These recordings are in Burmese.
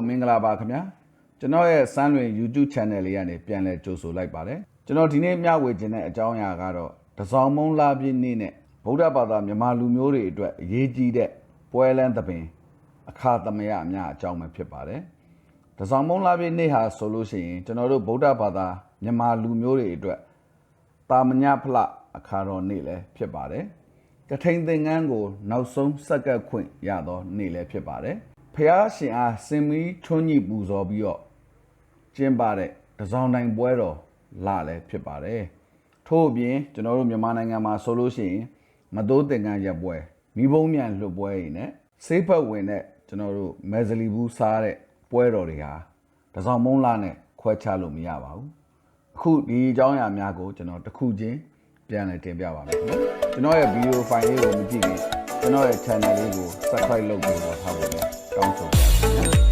မင်္ဂလာပါခင်ဗျာကျွန်တော်ရဲ့စမ်းလွင် YouTube channel လေးကနေပြန်လည်ကြိုဆိုလိုက်ပါတယ်ကျွန်တော်ဒီနေ့မျှဝေခြင်းတဲ့အကြောင်းအရာကတော့တစောင်းမုံလာပြည့်နေ့နဲ့ဗုဒ္ဓဘာသာမြန်မာလူမျိုးတွေအတွက်အရေးကြီးတဲ့ပွဲလန်းသဘင်အခါသမယအများအကြောင်းပဲဖြစ်ပါတယ်တစောင်းမုံလာပြည့်နေ့ဟာဆိုလို့ရှိရင်ကျွန်တော်တို့ဗုဒ္ဓဘာသာမြန်မာလူမျိုးတွေအတွက်တာမညဖလအခါတော်နေ့လည်းဖြစ်ပါတယ်ကထိန်သင်္ကန်းကိုနောက်ဆုံးစက္ကန့်ခွင့်ရသောနေ့လည်းဖြစ်ပါတယ်ဖျားရှင်အားစင်မီထွန်းညှိပူဇော်ပြီးတော့ကျင်းပတဲ့တစောင်းတိုင်းပွဲတော်လာလည်းဖြစ်ပါတယ်ထို့အပြင်ကျွန်တော်တို့မြန်မာနိုင်ငံမှာဆိုလို့ရှိရင်မတိုးသင်္ကန်းရက်ပွဲမိဘုံမြန်လွတ်ပွဲတွေနဲ့ဆေးဖက်ဝင်တဲ့ကျွန်တော်တို့မဲဇလီဘူးစားတဲ့ပွဲတော်တွေဟာတစောင်းမုံလာနဲ့ခွဲခြားလို့မရပါဘူးအခုဒီအကြောင်းအရာများကိုကျွန်တော်တစ်ခုချင်းပြန်လည်တင်ပြပါမယ်ကျွန်တော်ရဲ့ဗီဒီယိုဖိုင်လေးကိုမကြည့်ခင်ကျွန်တော်ရဲ့ channel လေးကို subscribe လုပ်ပြီးတော့ထားဖို့တောင်းဆိုပါတယ်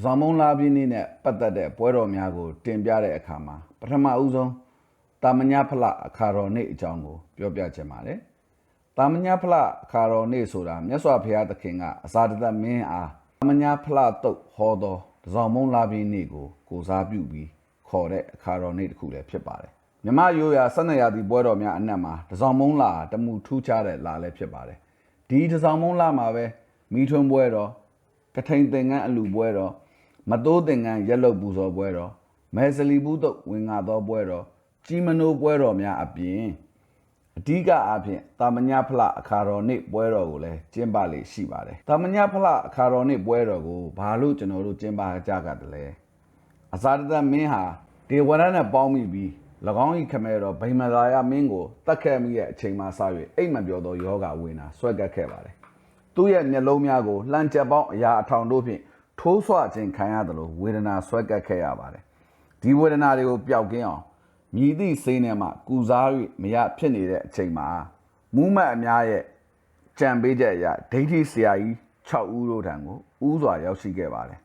ဇော်မုံလာပြင်းနဲ့ပတ်သက်တဲ့ပွဲတော်များကိုတင်ပြတဲ့အခါမှာပထမဦးဆုံးတာမညဖလအခါတော်နေ့အကြောင်းကိုပြောပြချင်ပါတယ်တာမညဖလအခါတော်နေ့ဆိုတာမြတ်စွာဘုရားသခင်ကအဇာတသက်မင်းအားတာမညဖလတုတ်ဟောတော်ဇော်မုံလာပြင်းနေ့ကိုစားပြုပြီးခေါ်တဲ့အခါတော်နေ့တစ်ခုလည်းဖြစ်ပါတယ်မြမရိုးရာ12ရာသီပွဲတော်များအနက်မှာတစောင်းမုံလာတမှုထူးခြားတဲ့လာလည်းဖြစ်ပါတယ်ဒီတစောင်းမုံလာမှာပဲမိထွန်းပွဲတော်ကထိန်သင်္ကန်းအလူပွဲတော်မတိုးသင်္ကန်းရက်လုတ်ပူဇော်ပွဲတော်မဲဇလီဘူးတုတ်ဝင်ငါသောပွဲတော်ကြီးမနိုးပွဲတော်များအပြင်အဓိကအားဖြင့်တာမညဖလအခါတော်နေ့ပွဲတော်ကိုလည်းကျင်းပလေရှိပါတယ်တာမညဖလအခါတော်နေ့ပွဲတော်ကိုဘာလို့ကျွန်တော်တို့ကျင်းပကြတယ်လဲအဇာတသက်မင်းဟာဒေဝရနဲ့ပေါင်းမိပြီး၎င်း၏ခမဲတော်ဗိမာသာယမင်းကိုတတ်ခဲ့မိတဲ့အချိန်မှစ၍အိမ်မပြောသောယောဂဝေနာဆွဲကပ်ခဲ့ပါတယ်သူ့ရဲ့မျက်လုံးများကိုလှန်ချက်ပေါင်းအရာအထောင်တို့ဖြင့်ထိုးဆွခြင်းခံရသလိုဝေဒနာဆွဲကပ်ခဲ့ရပါတယ်ဒီဝေဒနာတွေကိုပျောက်ကင်းအောင်မြည်သည့်စိမ်းထဲမှာကုစား၍မရဖြစ်နေတဲ့အချိန်မှာမူးမတ်အများရဲ့ကြံပေးချက်အရဒိဋ္ဌိဆရာကြီး6ဦးတို့ထံကိုဥစွာရောက်ရှိခဲ့ပါတယ်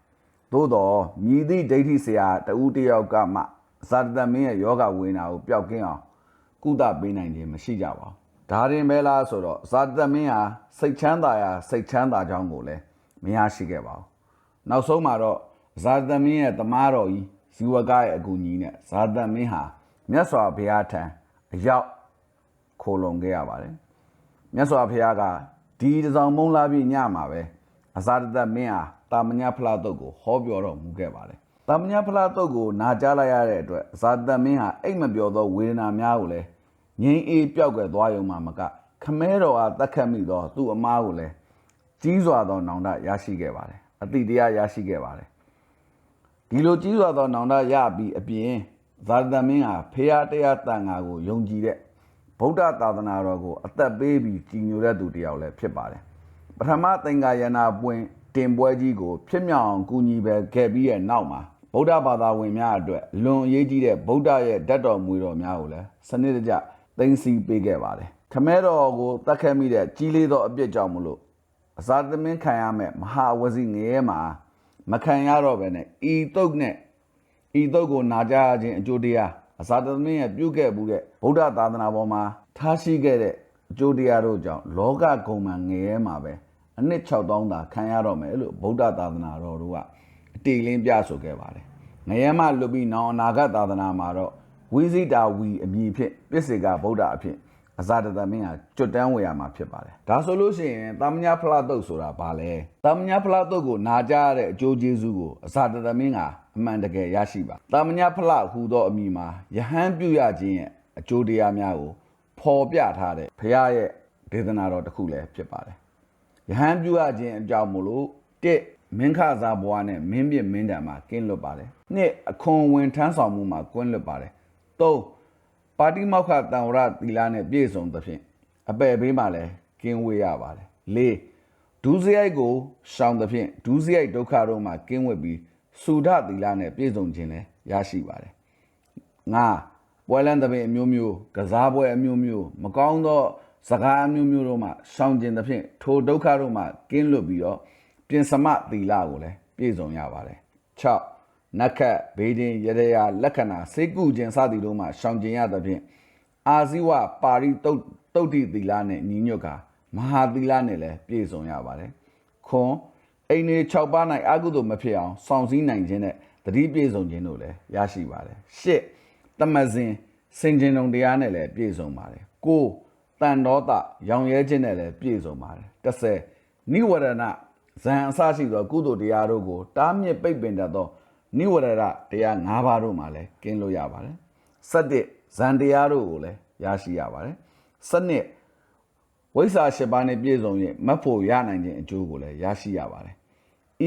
သို့တော့မြည်သည့်ဒိဋ္ဌိဆရာတဦးတစ်ယောက်ကမှဇာတသမင်းရဲ့ယောဂဝေဒနာကိုပျောက်ကင်းအောင်ကုသပေးနိုင်ခြင်းမရှိကြပါဘူးဒါရင်ပဲလားဆိုတော့ဇာတသမင်းဟာစိတ်ချမ်းသာရာစိတ်ချမ်းသာကြောင်းကိုလည်းမရရှိခဲ့ပါဘူးနောက်ဆုံးမှာတော့ဇာတမင်းရဲ့တမားတော်ကြီးဇီဝကရဲ့အကူအညီနဲ့ဇာတမင်းဟာမြတ်စွာဘုရားထံအရောက်ခိုလုံခဲ့ရပါတယ်မြတ်စွာဘုရားကဒီတစောင်းမုံလာပြီးညမှာပဲအဇာတမင်းဟာတာမညဖလားတုတ်ကိုဟောပြောတော်မူခဲ့ပါတယ်တာမညဖလားတုတ်ကိုနာကြားလိုက်ရတဲ့အတွက်ဇာတမင်းဟာအိတ်မပြောသောဝေဒနာများကိုလည်းငြိမ်းအေးပျောက်ကွယ်သွားရုံမှမကခမဲတော်အားတတ်ခတ်မိသောသူ့အမားကိုလည်းကြီးစွာသောနောင်တရရှိခဲ့ပါတယ်အတိတရားရရှိခဲ့ပါတယ်ဒီလိုကြီးစွာသောနောင်တရပြီးအပြင်ဇာတမင်းဟာဖရာတရားတန်ခါကိုယုံကြည်တဲ့ဗုဒ္ဓသာသနာတော်ကိုအသက်ပေးပြီးကြည်ညိုတဲ့သူတစ်ယောက်လည်းဖြစ်ပါတယ်ပထမသင်္ကာယနာပွင့်တင်ပွဲကြီးကိုဖြစ်မြောက်အောင်ကူညီပဲခဲ့ပြီးတဲ့နောက်မှာဗုဒ္ဓဘာသာဝင်များအတွက်လွန်အရေးကြီးတဲ့ဗုဒ္ဓရဲ့ဓာတ်တော်မူတော်များကိုလည်းစနစ်တကျသိသိစီပေးခဲ့ပါတယ်ခမဲတော်ကိုတတ်ခဲ့မိတဲ့ကြီးလေးသောအပြစ်ကြောင့်မလို့အဇာတမင်းခံရမဲ့မဟာဝစီငရဲမှာမခံရတော့ပဲနဲ့ဤတုတ်ကိုနာကြားခြင်းအကျိုးတရားအဇာတမင်းရဲ့ပြုခဲ့မှုတဲ့ဗုဒ္ဓသာသနာပေါ်မှာထားရှိခဲ့တဲ့အကျိုးတရားတို့ကြောင့်လောကဂုံမှငရဲမှာပဲအနှစ်6000သာခံရတော့မယ်လို့ဗုဒ္ဓသာသနာတော်တို့ကအတိအလင်းပြဆိုခဲ့ပါတယ်ငရဲမှာလွတ်ပြီးနောင်အနာဂတ်သာသနာမှာတော့ဝိဇိတာဝီအမည်ဖြင့်ပစ္စေကဗုဒ္ဓအဖြစ်အဇာတသမင်းဟာကျွတ်တန်းဝေရမှာဖြစ်ပါတယ်ဒါဆိုလို့ရှိရင်တာမညဖလားတုတ်ဆိုတာဘာလဲတာမညဖလားတုတ်ကိုနာကြားရတဲ့အကျိုးကျေးဇူးကိုအဇာတသမင်းကအမှန်တကယ်ရရှိပါတာမညဖလားဟူသောအမည်မှာယဟန်ပြုရခြင်းရဲ့အကျိုးတရားများကိုဖော်ပြထားတဲ့ဘုရားရဲ့ဒေသနာတော်တစ်ခုလည်းဖြစ်ပါတယ်ယဟန်ပြုရခြင်းအကြောင်းမို့လို့တစ်မင်းခစားဘွားနဲ့မင်းပြစ်မင်းတံမှာကင်းလွတ်ပါတယ်နှစ်အခွန်ဝင်ထမ်းဆောင်မှုမှာကွင်းလွတ်ပါတယ်သုံးပါတိမောက္ခတံဝရသီလနဲ့ပြည့်စုံသဖြင့်အပယ်ဘေးမှာလည်းကင်းဝေးရပါတယ်၄ဒုစရိုက်ကိုရှောင်သဖြင့်ဒုစရိုက်ဒုက္ခတို့မှာကင်းဝေးပြီးသုဒသီလနဲ့ပြည့်စုံခြင်းလည်းရရှိပါတယ်၅ပွဲလန်းသဖြင့်အမျိုးမျိုးကစားပွဲအမျိုးမျိုးမကောင်းသောစကားအမျိုးမျိုးတို့မှရှောင်ခြင်းသဖြင့်ထိုဒုက္ခတို့မှကင်းလွတ်ပြီးတော့ပြင်စမသီလကိုလည်းပြည့်စုံရပါတယ်၆နက္ခတ်ဘေးတင်ရရလက္ခဏာစိတ်ကုခြင်းစသည်တို့မှရှောင်ကျင်ရသဖြင့်အာဇိဝပါရိတုတ် တုတ်တိသီလနဲ့ညီညွတ်ကာမဟာသီလနဲ့လည်းပြည့်စုံရပါတယ်ခွန်အိမ်နေ6ပါး၌အကုသိုလ်မဖြစ်အောင်ဆောင်စည်းနိုင်ခြင်းနဲ့တတိပြည့်စုံခြင်းတို့လည်းရရှိပါတယ်ရှစ်တမဇင်စင်ကြင်ုံတရားနဲ့လည်းပြည့်စုံပါတယ်ကိုတန်တော်တရောင်ရဲခြင်းနဲ့လည်းပြည့်စုံပါတယ်10နိဝရဏဇံအစရှိသောကုသိုလ်တရားတို့ကိုတားမြစ်ပိတ်ပင်တတ်သောနိဝရဏတရား5ပါးတို့မှာလည်းကင်းလို့ရပါတယ်17ဇံတရားတို့ကိုလည်းရရှိရပါတယ်12ဝိဇ္ဇာ7ပါးနဲ့ပြည့်စုံရင်မတ်ဖို့ရနိုင်ခြင်းအကျိုးကိုလည်းရရှိရပါတယ်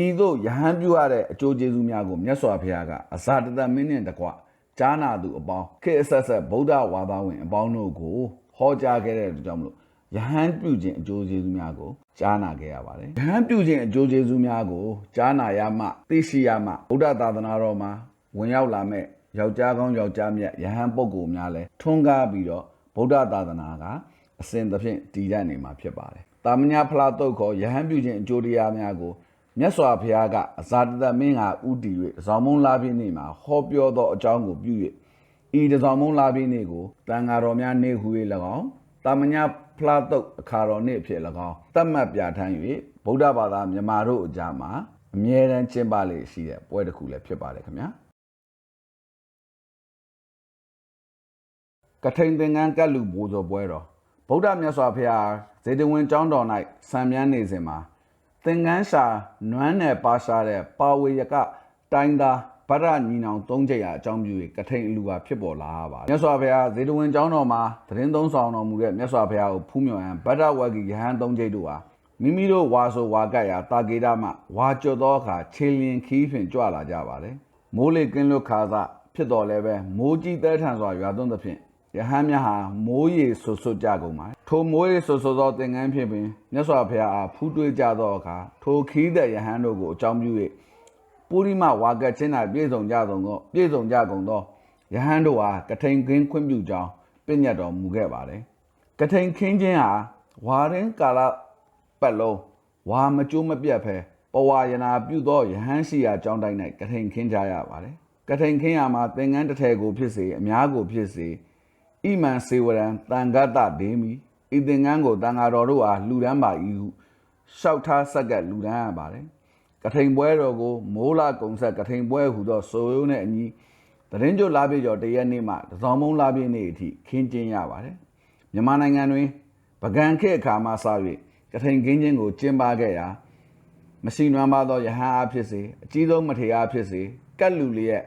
ဤသို့ယဟန်ပြုရတဲ့အကျိုးကျေးဇူးများကိုမြတ်စွာဘုရားကအဇာတတမင်းနှင့်တကွကြားနာသူအပေါင်းခေအဆက်ဆက်ဗုဒ္ဓဝါဒဝင်အပေါင်းတို့ကိုဟောကြားခဲ့တဲ့အတွက်ကြောင့်မလို့ယဟန်ပြုခြင်းအကျိုးကျေးဇူးများကိုကြားနာခဲ့ရပါတယ်ယဟန်ပြုခြင်းအကျိုးကျေးဇူးများကိုကြားနာရမှသိရှိရမှဗုဒ္ဓသာသနာတော်မှာဝင်ရောက်လာမဲ့ယောက်ျားကောင်းယောက်ျားမြတ်ယဟန်ပုဂ္ဂိုလ်များလည်းထွန်းကားပြီးတော့ဗုဒ္ဓသာသနာကအစဉ်သဖြင့်တည်တတ်နေမှာဖြစ်ပါတယ်တာမညဖလားတုတ်ခေါ်ယဟန်ပြုခြင်းအကျိုးတရားများကိုမြတ်စွာဘုရားကအဇာတတမင်းကဥတည်၍တစောင်းမုံလာပြည့်နေ့မှာဟောပြောသောအကြောင်းကိုပြု၍ဤတစောင်းမုံလာပြည့်နေ့ကိုတန်ဃာတော်များနေ့ဟူ၍၎င်းတာမညဖလားတုတ်အခါတော်နေ့ဖြစ်၎င်းသတ်မှတ်ပြဋ္ဌာန်း၍ဗုဒ္ဓဘာသာမြန်မာတို့အကြားမှာအမြဲတမ်းကျင်းပလေရှိတဲ့ပွဲတစ်ခုလည်းဖြစ်ပါတယ်ခင်ဗျာကထိန်သင်္ကန်းကတ်လူဘိုးစောပွဲတော်ဗုဒ္ဓမြတ်စွာဘုရားဇေတဝန်ကျောင်းတော်၌ဆံမြန်းနေစဉ်မှာသင်္ကန်းရှာနွမ်းနယ်ပါရှားတဲ့ပါဝေယကတိုင်းသားဗဒ္ဒညီနောင်၃ချက်ရာအကြောင်းပြု၍ကထိန်အလူဟာဖြစ်ပေါ်လာပါတယ်မြတ်စွာဘုရားဇေတဝန်ကျောင်းတော်မှာသတင်းသုံးဆောင်တော်မူတဲ့မြတ်စွာဘုရားကိုဖူးမြော်ရန်ဗဒ္ဒဝဂ္ဂိယဟန်၃ချက်တို့ဟာမိမိတို့ဝါဆိုဝါကတ်ရာတာကေတမှဝါကျွတ်သောအခါခြေလျင်ခီးဖြင့်ကြွလာကြပါတယ်မိုးလေကင်းလွတ်ခါစဖြစ်တော်လည်းပဲမိုးကြီးတဲထန်စွာရွာသွန်းသဖြင့်ယဟန်များဟာမိုးရေဆွဆွကြကုန်ပါထိုမိုးရေဆွဆွသောသင်္ကန်းဖြင့်ပင်မြတ်စွာဘုရားအားဖူးတွေးကြသောအခါထိုခီးတဲ့ယဟန်တို့ကိုအကြောင်းပြု၍ပုရိမဝါကတ်ချင်း၌ပြည့်စုံကြကုန်သောယဟန်တို့ဟာကထိန်ခင်းခွင့်ပြုကြောင်းပြညတ်တော်မူခဲ့ပါတယ်ကထိန်ခင်းခြင်းဟာဝါရင်ကာလပတ်လုံးဝါမကျိုးမပြတ်ဖဲပဝါယနာပြုသောယဟန်ရှိရာကြောင်းတိုင်း၌ကထိန်ခင်းကြရပါတယ်ကထိန်ခင်းရာမှာသင်္ကန်းတစ်ထည်ကိုဖြစ်စေအများကိုဖြစ်စေဣမံစေဝရံတန်ဂတဒေမီဤသင်္ကန်းကိုတန်ဃာတော်တို့အားလှူဒန်းပါ၏ဟုလျှောက်ထားဆက်ကလှူဒန်းရပါတယ်ကထိန်ပွဲတော်ကိုမိုးလာကုံဆက်ကထိန်ပွဲဟူသောဆိုရိုးနဲ့အညီသတင်းကြိုလာပြကျော်တရက်နေ့မှတစောင်းမုံလာပြနေ့အထိခင်းကျင်းရပါတယ်မြန်မာနိုင်ငံတွင်ပကံခေတ်အခါမှစ၍ကထိန်ခင်းခြင်းကိုကျင်းပခဲ့ရာမရှိနွမ်းပါသောယဟန်အားဖြစ်စေအကြီးဆုံးမထေရအားဖြစ်စေကတ်လူလျက်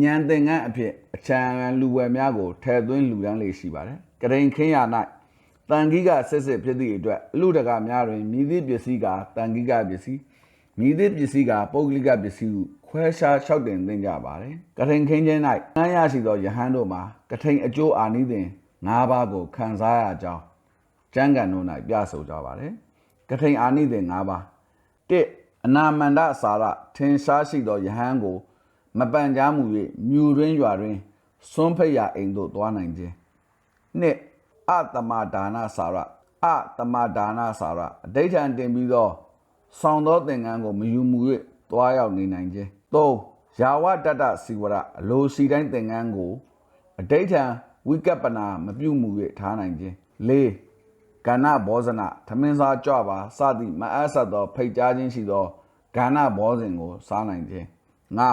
ညံသင်္ကန်းအဖြစ်အချံလူဝယ်များကိုထဲသွင်းလူဒန်းလေးရှိပါတယ်ကထိန်ခင်းရာ၌တန်ခိကစစ်ဖြစ်သည့်အတွက်အလူတကာများတွင်မြည်သည့်ပစ္စည်းကတန်ခိကပစ္စည်းမြည်သည့်ပစ္စည်းကပုဂ္ဂလိကပစ္စည်းဟုခွဲခြားလျှောက်တင်သင်ကြပါတယ်ကထိန်ခင်းခြင်း၌ငှမ်းရရှိသောယဟန်တို့မှာကထိန်အကျိုးအာနိသင်၅ပါးကိုခံစားရကြောင်းကျမ်းဂန်တို့၌ပြဆိုကြပါတယ်ကထိန်အာနိသင်၅ပါး၁အနာမန္တစာရထင်ရှားရှိသောယဟန်ကိုမပန်ကြားမူ၍မြူတွင်ရွာတွင်စွန်းဖိတ်ရအိမ်သို့သွားနိုင်ခြင်းနှစ်အတမဒါနစာရအဋိဋ္ဌံတင်ပြီးသောဆောင်သောသင်္ကန်းကိုမယူမူ၍သွားရောက်နေနိုင်ခြင်းသုံးယာဝတတစီဝရအလိုစီတိုင်းသင်္ကန်းကိုအဋိဋ္ဌံဝိကပ္ပနာမပြုမူ၍ထားနိုင်ခြင်းလေးကဏ္ဍဘောဇနထမင်းစားကြွပါစသည့်မအပ်ဆက်သောဖိတ်ကြားခြင်းရှိသောကဏ္ဍဘောဇင်ကိုစားနိုင်ခြင်းငါ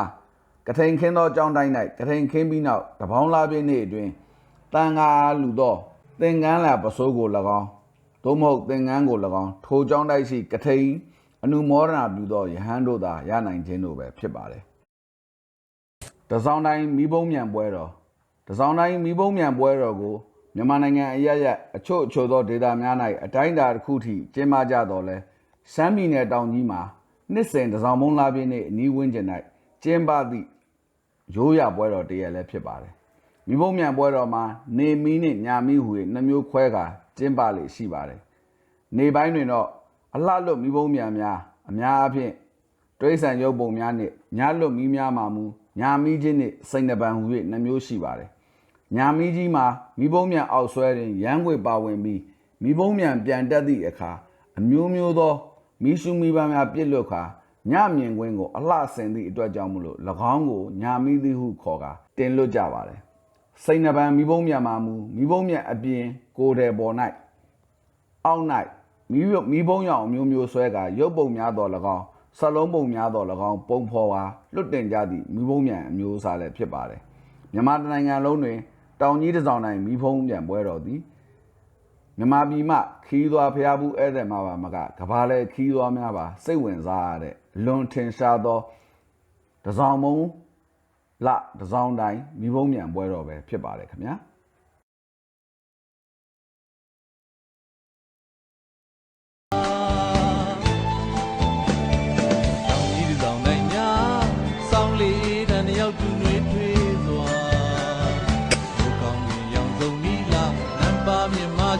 ကထိန်ခင်းသောကြောင်းတိုင်း၌ကထိန်ခင်းပြီးနောက်တပေါင်းလာပြည့်နေ့အတွင်းတန်ဃာလူသောသင်္ကန်းလာပစိုးကို၎င်းသို့မဟုတ်သင်္ကန်းကို၎င်းထိုကြောင်းတိုင်းရှိကထိန်အနုမောဒနာပြုသောယဟန်တို့သာရနိုင်ခြင်းတို့ပဲဖြစ်ပါတယ်တစောင်းတိုင်းမိဘုံမြန်ပွဲတော်တစောင်းတိုင်းမိဘုံမြန်ပွဲတော်ကိုမြန်မာနိုင်ငံအရရက်အချို့သောဒေသများ၌အတိုင်းအတာတစ်ခုထိကျင်းပကြတော်လဲရှမ်းပြည်နယ်တောင်ကြီးမှာနှစ်စဉ်တစောင်းမုံလာပြည့်နေ့အနီးဝန်းကျင်၌ကျင်းပသည့်ရိုးရပွဲတော်တရက်လည်းဖြစ်ပါတယ်မိဘုံမြန်ပွဲတော်မှာနေမီးနှင့်ညာမီးဟူ၍နှမျိုးခွဲကာကျင်းပလေရှိပါတယ်နေပိုင်းတွင်တော့အလှလွတ်မိဘုံမြန်များအများအားဖြင့်တရိษံရုပ်ပုံများနှင့်ညလွတ်မီးများမှာမူညာမီးချင်းနှင့်စိန်နှပံဟူ၍နှမျိုးရှိပါတယ်ညာမီးကြီးမှာမိဘုံမြန်အောက်ဆွဲတွင်ရန်ခွေပါဝင်ပြီးမိဘုံမြန်ပြန်တက်သည့်အခါအမျိုးမျိုးသောမိရှုမိဘများပြစ်လွတ်ခါညမြင်ကွင်းကိုအလှဆင်သည့်အတွက်ကြောင့်မလို့၎င်းကိုညာမီးသည်ဟုခေါ်ကာတင်လွတ်ကြပါတယ်စိန်နှပံမိဘုံမြန်မှာမူမိဘုံမြန်အပြင် ကိုယ်တယ်ပေါ်၌အောက်၌မိဘုံရောင်မျိုးမျိုးဆွဲကရုပ်ပုံများတော်၎င်းစလုံးပုံများတော်၎င်းပုံဖော်ပါလွတ်တင်ကြသည့်မိဘုံမြန်အမျိုးအစားလည်းဖြစ်ပါတယ်မြန်မာနိုင်ငံလုံးတွင်တောင်ကြီးတစ်စောင်းတိုင်းမိဘုံမြန်ပွဲတော်သည်မြန်မာပြည်မှခီးသွားဖျားဘူးဧည့်သည်မှာပါမကကဘာလဲခီးသွားများပါစိတ်ဝင်စားရတဲ့လွန်ထင်ရှားသောတစ်စောင်းမုံလတစ်စောင်းတိုင်းမိဘုံမြန်ပွဲတော်ပဲဖြစ်ပါတယ်ခင်ဗျာ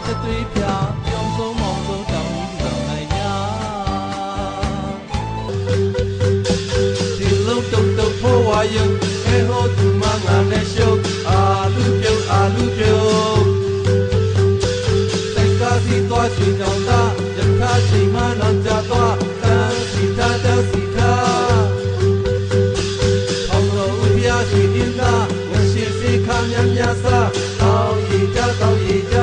ချက်သွေးပြကြောင်ဆုံးမောင်ဆုံးတောင်းကြီးဆောင်နိုင်ညာဒီလုံးတုတ်တုတ်ဖို့ဝါယုံအဲဟောသူမငါနဲ့ရှုပ်အာလူပြုတ်စိတ်ကားစီသွားချင်ကြောင်သာယထာချိန်မှနောက်ကြသွားတန်းစီထားအောင်လို့ဥပြရှိတင်သာဝရှိစေခါမြစားတောင်းရည်ကြ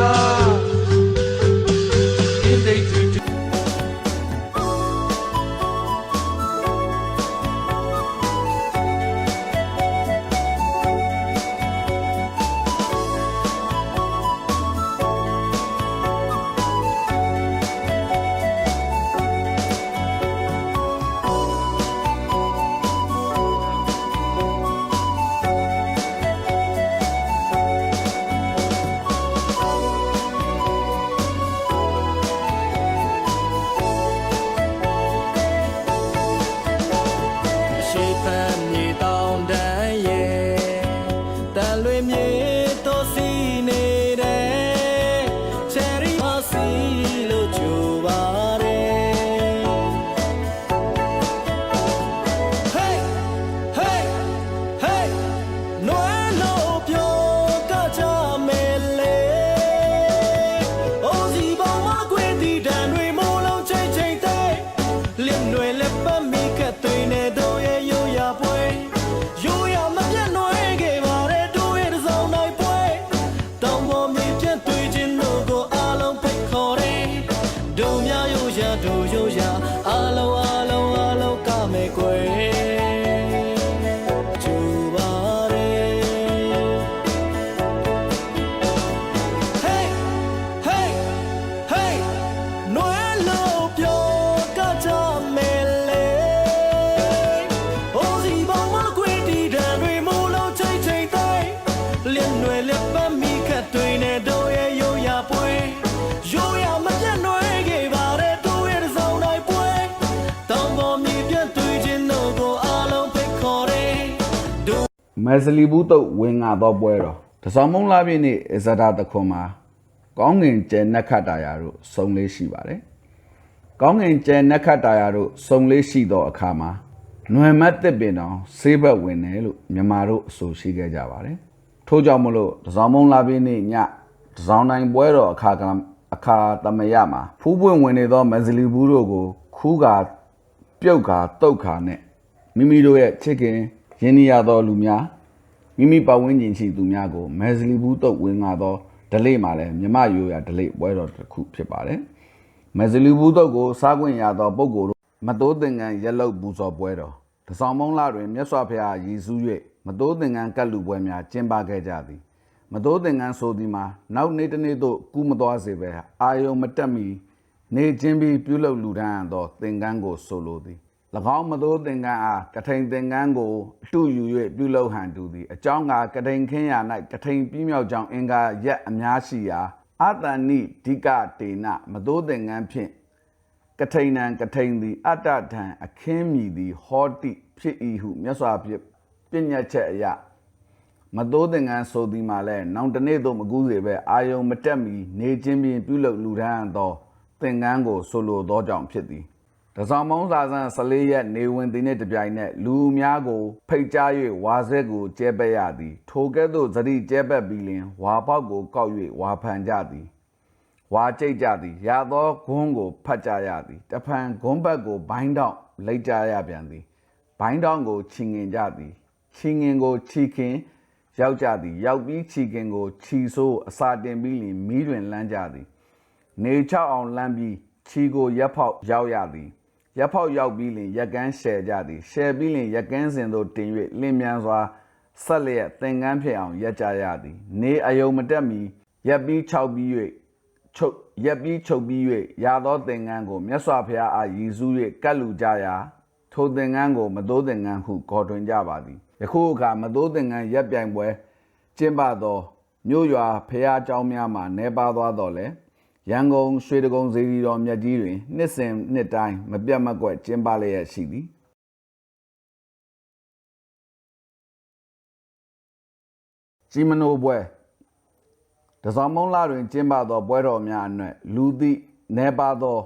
မယ်စလီဘူးတုတ်ဝင်ငါသောပွဲတော်တစောင်းမုံလာပြည့်နေ့အဇဒတခွန်မှာကောင်းငင်ကျဲနက်ခတ်တာယာတို့စုံလေးရှိပါတယ်ကောင်းငင်ကျဲနက်ခတ်တာယာတို့စုံလေးရှိသောအခါမှာနွယ်မတ်တစ်ပင်တော်ဆေးဘက်ဝင်တယ်လို့မြန်မာတို့အဆိုရှိခဲ့ကြပါတယ်ထို့ကြောင့်မလို့တစောင်းမုံလာပြည့်နေ့ညတစောင်းတိုင်းပွဲတော်အခါသမယမှာဖူးပွင့်ဝင်နေသောမယ်စလီဘူးတို့ကိုခူးကာပြုတ်ကာတုတ်ကာနဲ့မိမိတို့ရဲ့ချစ်ခင်ရင်းနှီးရသောလူများမိမိပတ်ဝန်းကျင်ရှိသူများကိုမယ်စလီဘူးတုတ်ဝင်ငါသောဓလေ့မှာလည်းမြမရိုးရာဓလေ့ပွဲတော်တစ်ခုဖြစ်ပါတယ်မယ်စလီဘူးတုတ်ကိုစားခွင့်ရသောပုဂ္ဂိုလ်တို့မတိုးသင်္ကန်းရက်လုတ်ပူဇော်ပွဲတော်တစောင်းမုံလတွင်မြတ်စွာဘုရားရည်စူး၍မတိုးသင်္ကန်းကတ်လူပွဲများကျင်းပခဲ့ကြသည်မတိုးသင်္ကန်းဆိုသည်မှာနောက်နေ့တစ်နေ့သို့ကူးမသွားစေပဲအာယုံမတက်မီနေချင်းပြီးပြုလုပ်လူဒန်းသောသင်္ကန်းကိုဆိုလိုသည်၎င်းမတိုးသင်္ကန်းအားကထိန်သင်္ကန်းကိုအတုယူ၍ပြုလုပ်ဟန်တူသည်အကြောင်းကကထိန်ခင်းရာ၌ကထိန်ပြီးမြောက်ကြောင်းအင်္ဂါရက်အများရှိရာအတန်နိဓိကတေနမတိုးသင်္ကန်းဖြင့်ကထိန်နံကထိန်သည်အတ္တထံအခင်းမြည်သည်ဟောတိဖြစ်၏ဟုမြတ်စွာဘုရားပြညတ်ချက်အရာမတိုးသင်္ကန်းဆိုသည်မှာလည်းနောင်တနေ့သို့မကူးစေပဲအာယုံမတက်မီနေချင်းပင်ပြုလုပ်လူဒန်းသောသင်္ကန်းကိုဆိုလိုသောကြောင့်ဖြစ်သည်တစောင်းမုံစာဆန်း14ရက်နေဝင်သည်နှင့်တပြိုင်နက်လူများကိုဖိတ်ကြား၍ဝါစက်ကိုကျဲပက်ရသည်ထိုကဲ့သို့ဇတိကျဲပက်ပြီးလင်ဝါပေါက်ကိုကောက်၍ဝါဖန်ကြသည်ဝါကျိတ်ကြသည်ရသောဂွန်းကိုဖတ်ကြရသည်တဖန်ဂွန်းဘက်ကိုဘိုင်းတောင်လိတ်ကြရပြန်သည်ဘိုင်းတောင်ကိုချီငင်ကြသည်ချီငင်ကိုချီခင် ယောက်ကြသည်ရောက်ပြီးချီကင်ကိုချီဆိုးအစာတင်ပြီးလင်မီးတွင်လန်းကြသည်နေချောက်အောင်လန်းပြီးချီကိုရက်ဖောက်ရောက်ရသည်ရက်ဖောက်ရောက်ပြီးလင်ရက်ကန်းရှယ်ကြသည်ရှယ်ပြီးလင်ရက်ကန်းစဉ်သို့တင်၍လင်းမြန်စွာဆက်လျက်သင်ကန်းဖြစ်အောင်ရက်ကြရသည်နေအယုံမတက်မီရက်ပြီး6ပြီး၍ရက်ပြီးချုပ်ပြီး၍ရသောသင်ကန်းကိုမြတ်စွာဘုရားအားရည်စူး၍ကတ်လူကြရာထိုသင်ကန်းကိုမသိုးသင်ကန်းဟုခေါ်တွင်ကြပါသည်ယခုအခါမသိုးသင်ကန်းရက်ပြိုင်ပွဲကျင်းပသောမြို့ရွာဖျားเจ้าများမှာနေပါသွားတော်လဲရန်ကုန်ရွှေတကုံစေတီတော်မြတ်ကြီးတွင်နှစ်စဉ်နှစ်တိုင်းမပြတ်မကွက်ကျင်းပလျက်ရှိသည်ကြီးမနိုးပွဲတစောင်းမုံလာတွင်ကျင်းပသောပွဲတော်များအနက်လူသည့်နေပါသော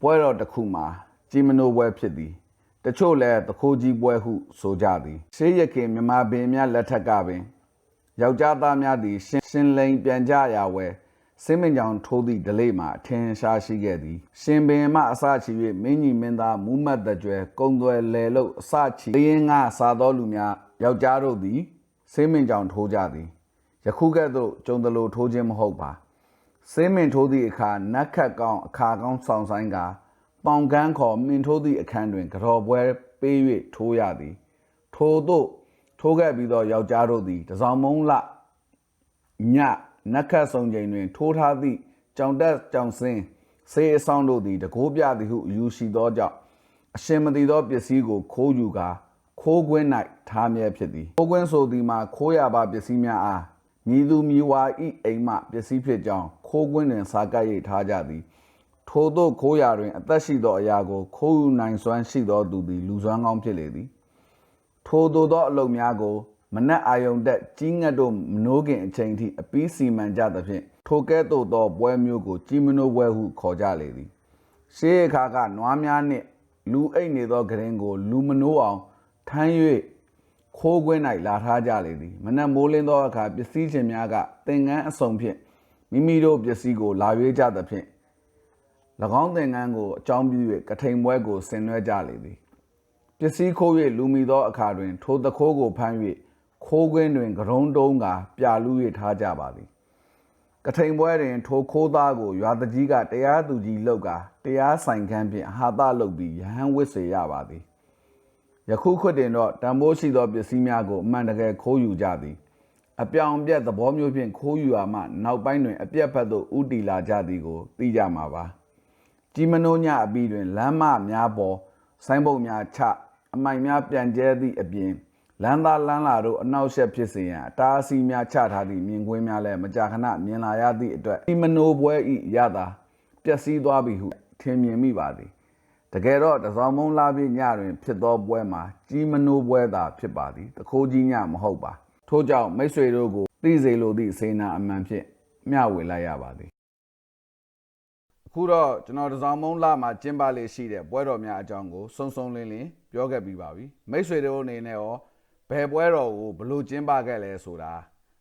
ပွဲတော်တစ်ခုမှာကြီးမနိုးပွဲဖြစ်သည်တချို့လည်းတခိုးကြီးပွဲဟုဆိုကြသည်ရှေးရခင်မြမပင်များလက်ထက်ကပင်ယောက်ျားသားများသည်ရှင်လိန်ပြန်ကြရာဝဲစင်းမင်ကြောင်ထိုးသည့်ဒလိမှာအထင်ရှားရှိခဲ့သည်ရှင်ပင်မှအစချီ၍မင်းကြီးမင်းသားမူးမတ်တကြွယ်ကုံသွယ်လဲလို့အစချီလျင်းငါစားသောလူများယောက်ျားတို့သည်စင်းမင်ကြောင်ထိုးကြသည်ယခုကဲ့သို့ကျုံတလို့ထိုးခြင်းမဟုတ်ပါစင်းမင်ထိုးသည့်အခါနတ်ခတ်ကောင်းအခါကောင်းဆောင်ဆိုင်ကပေါင်ကန်းခေါ်မင်ထိုးသည့်အခန်းတွင်ကြော်ပွဲပေး၍ထိုးရသည်ထိုသို့ထိုးခဲ့ပြီးသောယောက်ျားတို့သည်တစောင်းမုံလညနတ်ခတ်ဆောင်ချိန်တွင်ထိုးထားသည့်ကြောင်တက်ကြောင်စင်းဆေးအဆောင်တို့သည်တကိုးပြသည်ဟုယူရှိသောကြောင့်အရှင်မသိသောပစ္စည်းကိုခိုးယူကာခိုးကွင်း၌ထားမြဲဖြစ်သည်ခိုးကွင်းဆိုသည်မှာခိုးရပါပစ္စည်းများအားမြည်သူမြည်ဝါဤအိမ်မှပစ္စည်းဖြစ်ကြောင်းခိုးကွင်းတွင်စာကပ်၍ထားကြသည်ထိုသို့ခိုးရာတွင်အသက်ရှိသောအရာကိုခိုးယူနိုင်စွမ်းရှိသောသူသည်လူစွမ်းကောင်းဖြစ်လေသည်ထိုသို့သောအလုပ်များကိုမနက်အာယုံတက်ကြီးငတ်တို့မနိုးခင်အချိန်ထိအပီးစီမံကြသဖြင့်ထိုကဲ့သို့သောပွဲမျိုးကိုကြီးမနိုးပွဲဟုခေါ်ကြလေသည်ရှေးအခါကနွားများနှင့်လူအိတ်နေသောကရင်ကိုလူမနိုးအောင်ထမ်း၍ခိုးကွင်း၌လာထားကြလေသည်မနက်မိုးလင်းသောအခါပစ္စည်းရှင်များကသင်္ကန်းအစုံဖြင့်မိမိတို့ပစ္စည်းကိုလာရွေးကြသဖြင့်၎င်းသင်္ကန်းကိုအကြောင်းပြု၍ကထိန်ပွဲကိုဆင်နွှဲကြလေသည်ပစ္စည်းခိုး၍လူမီသောအခါတွင်ထိုသခိုးကိုဖမ်း၍ခိုးကွင်းတွင်ကရုံးတုံးကပြလူ၍ထားကြပါသည်ကထိန်ပွဲတွင်ထိုခိုးသားကိုရွာတကြီးကတရားသူကြီးလောက်ကတရားဆိုင်ခန်းဖြင့်ဟာသလုပ်ပြီးရဟန်းဝစ်စေရပါသည်ယခုခွတ်တင်တော့တန်ဖိုးရှိသောပစ္စည်းများကိုအမှန်တကယ်ခိုးယူကြသည်အပြောင်ပြက်သဘောမျိုးဖြင့်ခိုးယူရမှနောက်ပိုင်းတွင်အပြက်ဖက်သို့ဥတီလာကြသည်ကိုသိကြမှာပါကြီးမနိုးညအပြီးတွင်လမ်းမများပေါ်ဆိုင်းဘုတ်များချအမိုင်များပြန်ကျဲသည့်အပြင်လမ်းသားလမ်းလာတို့အနောက်ရှက်ဖြစ်စေရန်အတားအဆီးများချထားသည့်မြင်ကွင်းများလည်းမကြာခဏမြင်လာရသည့်အတွက်ကြီးမနိုးပွဲဤရတာပျက်စီးသွားပြီဟုထင်မြင်မိပါသည်တကယ်တော့တစောင်းမုံလာပြည့်ညတွင်ဖြစ်သောပွဲမှာကြီးမနိုးပွဲသာဖြစ်ပါသည်တခိုးကြီးညမဟုတ်ပါထို့ကြောင့်မိတ်ဆွေတို့ကိုသိစေလိုသည့်စေနာအမှန်ဖြင့်မျှဝေလိုက်ရပါသည်အခုတော့ကျွန်တော်တစောင်းမုံလာမှာကျင်းပလေးရှိတဲ့ပွဲတော်များအကြောင်းကိုစုံစုံလင်းလင်းပြောခဲ့ပြီးပါပြီမိတ်ဆွေတို့အနေနဲ့ရောဘယ်ပွဲတော်ကိုဘလို့ကျင်းပခဲ့လဲဆိုတာ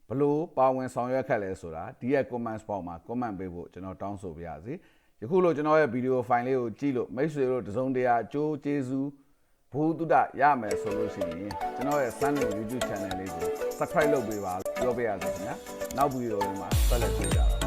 ဘလို့ပါဝင်ဆောင်ရွက်ခဲ့လဲဆိုတာဒီရဲ့ comment box မှာ comment ပေးဖို့ကျွန်တော်တောင်းဆိုပါရစေယခုလိုကျွန်တော်ရဲ့ဗီဒီယိုဖိုင်လေးကိုကြည့်လို့မိတ်ဆွေတို့တစုံတရာအကျိုးကျေးဇူးဘုဒ္ဓရမယ်ဆိုလို့ရှိရင်ကျွန်တော်ရဲ့ Sunlin YouTube channel လေးကို subscribe လုပ်ပေးပါပြောပေးရစေခင်ဗျာနောက်ဗီဒီယိုတွေမှာဆက်လက်တွေ့ကြပါ